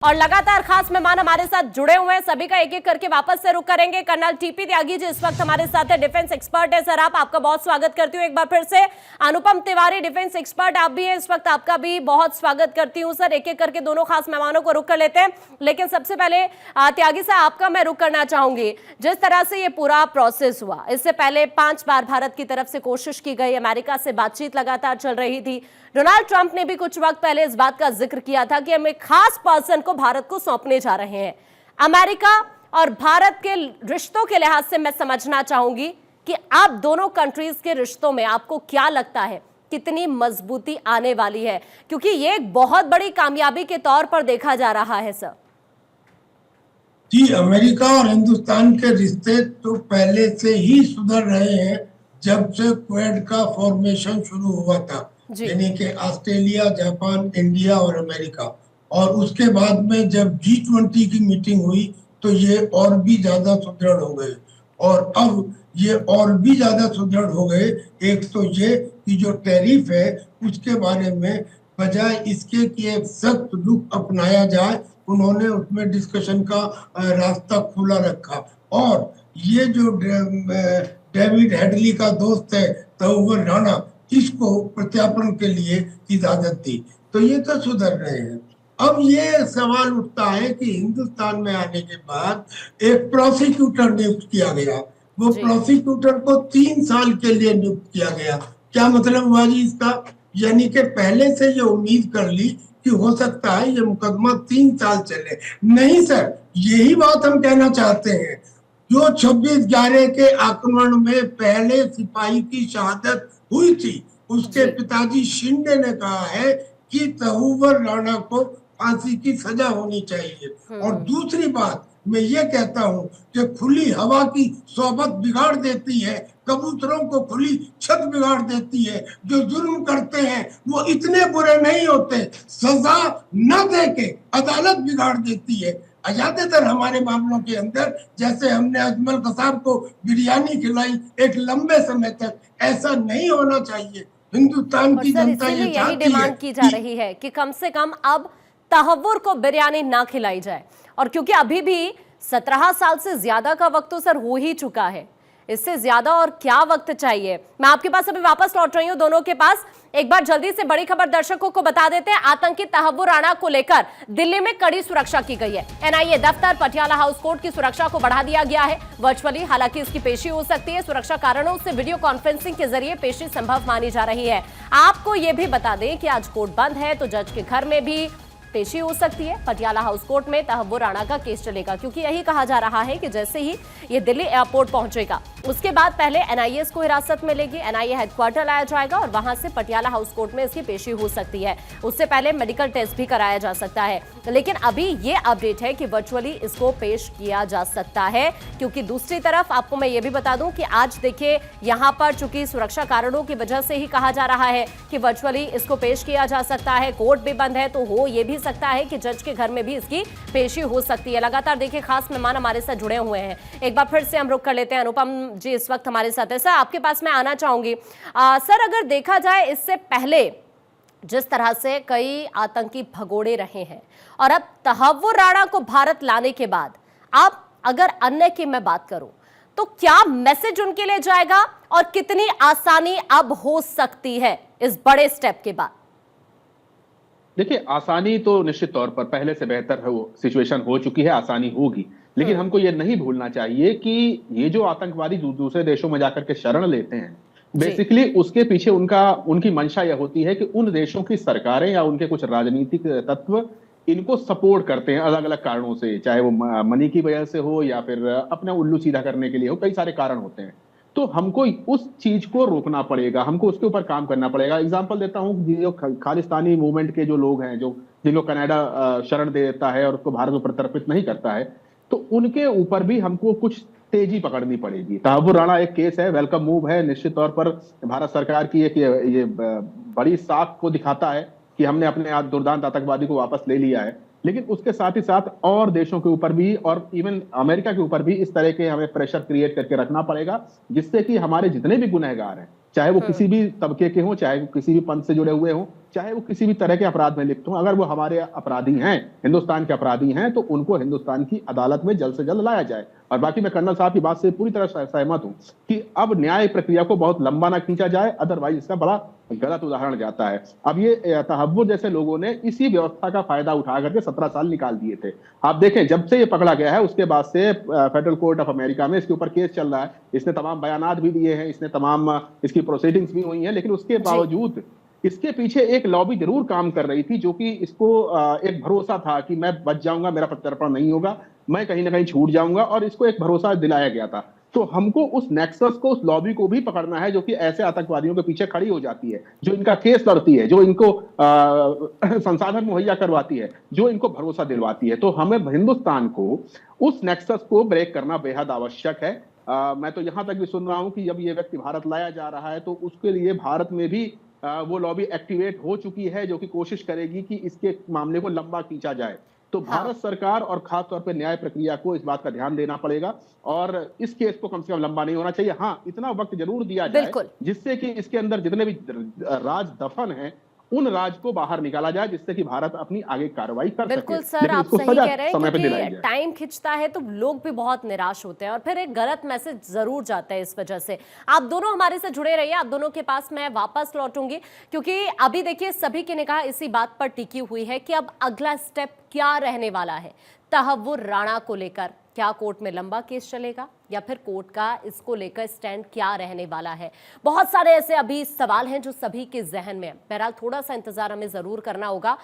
और लगातार खास मेहमान हमारे साथ जुड़े हुए हैं, सभी का एक एक करके वापस से रुख करेंगे। कर्नल टीपी त्यागी जी इस वक्त हमारे साथ है, डिफेंस एक्सपर्ट है। सर आपका बहुत स्वागत करती हूँ एक बार फिर से। अनुपम तिवारी डिफेंस एक्सपर्ट आप भी हैं इस वक्त, आपका भी बहुत स्वागत करती हूँ। सर एक एक करके दोनों खास मेहमानों को रुख कर लेते हैं, लेकिन सबसे पहले त्यागी साहब आपका मैं रुख करना चाहूंगी। जिस तरह से ये पूरा प्रोसेस हुआ, इससे पहले 5 बार भारत की तरफ से कोशिश की गई, अमेरिका से बातचीत लगातार चल रही थी। डोनाल्ड ट्रंप ने भी कुछ वक्त पहले इस बात का जिक्र किया था कि हम एक खास पर्सन को भारत को सौंपने जा रहे हैं। अमेरिका और भारत के रिश्तों के लिहाज से मैं समझना चाहूंगी कि आप दोनों कंट्रीज के रिश्तों में आपको क्या लगता है, कितनी मजबूती आने वाली है, क्योंकि ये एक बहुत बड़ी कामयाबी के तौर पर देखा जा रहा है। सर जी, अमेरिका और हिंदुस्तान के रिश्ते तो पहले से ही सुधर रहे हैं जब से क्वेड का फॉर्मेशन शुरू हुआ था, यानी कि ऑस्ट्रेलिया, जापान, इंडिया और अमेरिका। और उसके बाद में जब G20 की मीटिंग हुई तो ये और भी ज्यादा सुदृढ़ हो गए, और अब ये और भी ज्यादा सुदृढ़ हो गए। एक तो ये कि जो टैरिफ है उसके बारे में बजाय इसके कि एक सख्त रुख अपनाया जाए, उन्होंने उसमें डिस्कशन का रास्ता खुला रखा। और ये जो डेविड हेडली का दोस्त है तहुवर राणा, इसको प्रत्यार्पण के लिए इजाजत दी, तो ये तो सुधर रहे हैं। अब ये सवाल उठता है कि हिंदुस्तान में आने के बाद एक प्रोसिक्यूटर नियुक्त किया गया, वो प्रोसिक्यूटर को 3 साल के लिए नियुक्त किया गया। क्या मतलब हुआ जी इसका? यानी कि पहले से ये उम्मीद कर ली कि हो सकता है ये मुकदमा 3 साल चले। नहीं सर, यही बात हम कहना चाहते हैं। जो 26/11 के आक्रमण में पहले सिपाही की शहादत हुई थी, उसके पिताजी शिंदे ने कहा है कि तहुवर राणा को फांसी की सजा होनी चाहिए। और दूसरी बात मैं ये कहता हूँ कि खुली हवा की सोबत बिगाड़ देती है, कबूतरों को खुली छत बिगाड़ देती है। जो जुर्म करते हैं वो इतने बुरे नहीं होते, सजा न दे के अदालत बिगाड़ देती है। ज्यादातर हमारे मामलों के अंदर, जैसे हमने अजमल कसाब को बिरयानी खिलाई एक लंबे समय तक, ऐसा नहीं होना चाहिए। हिंदुस्तान की जनता ये यही डिमांड की जा रही है कि कम से कम अब तहव्वुर को बिरयानी ना खिलाई जाए। और क्योंकि अभी भी 17 साल से ज्यादा का वक्त तो सर हो ही चुका है, इससे ज्यादा और क्या वक्त चाहिए। मैं आपके पास अभी वापस लौट रही हूं दोनों के पास। एक बार जल्दी से बड़ी खबर दर्शकों को बता देते हैं। आतंकी तहव्वुर राणा को लेकर दिल्ली में कड़ी सुरक्षा की गई है। एनआईए दफ्तर, पटियाला हाउस कोर्ट की सुरक्षा को बढ़ा दिया गया है वर्चुअली। हालांकि इसकी पेशी हो सकती है, सुरक्षा कारणों से वीडियो कॉन्फ्रेंसिंग के जरिए पेशी संभव मानी जा रही है। आपको यह भी बता दें कि आज कोर्ट बंद है, तो जज के घर में भी पेशी हो सकती है। पटियाला हाउस कोर्ट में तहव्वुर राणा का केस चलेगा, क्योंकि यही कहा जा रहा है कि जैसे ही ये दिल्ली एयरपोर्ट पहुंचेगा उसके बाद पहले एनआईए को हिरासत में लेगी, एनआईए हेडक्वार्टर लाया जाएगा और वहां से पटियाला हाउस कोर्ट में इसकी पेशी हो सकती है। उससे पहले मेडिकल टेस्ट भी कराया जा सकता है। लेकिन अभी ये अपडेट है कि वर्चुअली इसको पेश किया जा सकता है, क्योंकि दूसरी तरफ आपको मैं ये भी बता दूं कि आज देखिए यहां पर चूंकि सुरक्षा कारणों की वजह से ही कहा जा रहा है कि वर्चुअली इसको पेश किया जा सकता है। कोर्ट भी बंद है, तो हो ये भी सकता है कि जज के घर में भी इसकी पेशी हो सकती है। लगातार देखिए खास मेहमान हमारे साथ जुड़े हुए हैं। एक बार फिर से हम रुक कर लेते हैं। अनुपम जी इस वक्त हमारे साथ है। सर आपके पास मैं आना चाहूंगी। सर अगर देखा जाए इससे पहले जिस तरह से कई आतंकी भगोड़े रहे हैं और अब तहव्वुर राणा को भारत लाने के बाद अब अगर अन्य की मैं बात करूं तो क्या मैसेज उनके लिए जाएगा और कितनी आसानी अब हो सकती है इस बड़े स्टेप के बाद? देखिए, आसानी तो निश्चित तौर पर पहले से बेहतर है, वो सिचुएशन हो चुकी है, आसानी होगी। लेकिन हमको ये नहीं भूलना चाहिए कि ये जो आतंकवादी दूसरे देशों में जाकर के शरण लेते हैं, बेसिकली उसके पीछे उनकी मंशा यह होती है कि उन देशों की सरकारें या उनके कुछ राजनीतिक तत्व इनको सपोर्ट करते हैं अलग अलग कारणों से, चाहे वो मनी की वजह से हो या फिर अपने उल्लू सीधा करने के लिए हो, कई सारे कारण होते हैं। तो हमको उस चीज को रोकना पड़ेगा, हमको उसके ऊपर काम करना पड़ेगा। एग्जांपल देता हूं, जो खालिस्तानी मूवमेंट के जो लोग हैं, जिनको कनाडा शरण दे देता है और उसको भारत में प्रत्यर्पित नहीं करता है, तो उनके ऊपर भी हमको कुछ तेजी पकड़नी पड़ेगी। तहव्वुर राणा एक केस है, वेलकम मूव है, निश्चित तौर पर भारत सरकार की एक ये बड़ी साख को दिखाता है कि हमने अपने दुर्दांत आतंकवादी को वापस ले लिया है। लेकिन उसके साथ ही साथ और देशों के ऊपर भी और इवन अमेरिका के ऊपर भी इस तरह के हमें प्रेशर क्रिएट करके रखना पड़ेगा, जिससे कि हमारे जितने भी गुनहगार हैं चाहे वो किसी भी तबके के हों, चाहे वो किसी भी पंथ से जुड़े हुए हों, चाहे वो किसी भी तरह के अपराध में लिप्त हों, अगर वो हमारे अपराधी हैं, हिंदुस्तान के अपराधी हैं, तो उनको हिंदुस्तान की अदालत में जल्द से जल्द लाया जाए। और बाकी मैं कर्नल साहब की बात से पूरी तरह सहमत हूं कि अब न्याय प्रक्रिया को बहुत लंबा ना खींचा जाए, अदरवाइज इसका बड़ा गलत उदाहरण जाता है। अब ये तहव्वुर जैसे लोगों ने इसी व्यवस्था का फायदा उठा करके 17 साल निकाल दिए थे। आप देखें, जब से ये पकड़ा गया है उसके बाद से फेडरल कोर्ट ऑफ अमेरिका में इसके ऊपर केस चल रहा है, इसने तमाम बयानात भी दिए हैं, इसने तमाम इसकी प्रोसीडिंग्स भी हुई हैं, लेकिन उसके बावजूद इसके पीछे एक लॉबी जरूर काम कर रही थी, जो कि इसको एक भरोसा था कि मैं बच जाऊंगा, मेरा प्रत्यर्पण नहीं होगा, मैं कहीं ना कहीं छूट जाऊंगा, और इसको एक भरोसा दिलाया गया था। तो हमको उस नेक्सस को, उस लॉबी को भी पकड़ना है जो कि ऐसे आतंकवादियों के पीछे खड़ी हो जाती है, जो इनका केस लड़ती है, जो इनको संसाधन मुहैया करवाती है, जो इनको भरोसा दिलवाती है। तो हमें हिंदुस्तान को उस नेक्सस को ब्रेक करना बेहद आवश्यक है। मैं तो यहां तक भी सुन रहा हूं कि जब ये व्यक्ति भारत लाया जा रहा है तो उसके लिए भारत में भी वो लॉबी एक्टिवेट हो चुकी है, जो कि कोशिश करेगी कि इसके मामले को लंबा खींचा जाए। तो भारत सरकार और खास तौर पे न्याय प्रक्रिया को इस बात का ध्यान देना पड़ेगा और इस केस को कम से कम लंबा नहीं होना चाहिए। हाँ, इतना वक्त जरूर दिया जाए जिससे कि इसके अंदर जितने भी राज दफन हैं उन राज को बाहर निकाला जाए, जिससे कि भारत अपनी आगे कार्रवाई कर सके। बिल्कुल सर, आप सही कह रहे हैं, क्योंकि टाइम खिंचता है तो लोग भी बहुत निराश होते हैं और फिर एक गलत मैसेज जरूर जाता है इस वजह से। आप दोनों हमारे से जुड़े रहिए, आप दोनों के पास मैं वापस लौटूंगी, क्योंकि अभी देखिए सभी की निगाह इसी बात पर टिकी हुई है कि अब अगला स्टेप क्या रहने वाला है तहव्वुर राणा को लेकर। क्या कोर्ट में लंबा केस चलेगा या फिर कोर्ट का इसको लेकर स्टैंड क्या रहने वाला है? बहुत सारे ऐसे अभी सवाल हैं जो सभी के जहन में है। बहरहाल थोड़ा सा इंतजार हमें जरूर करना होगा।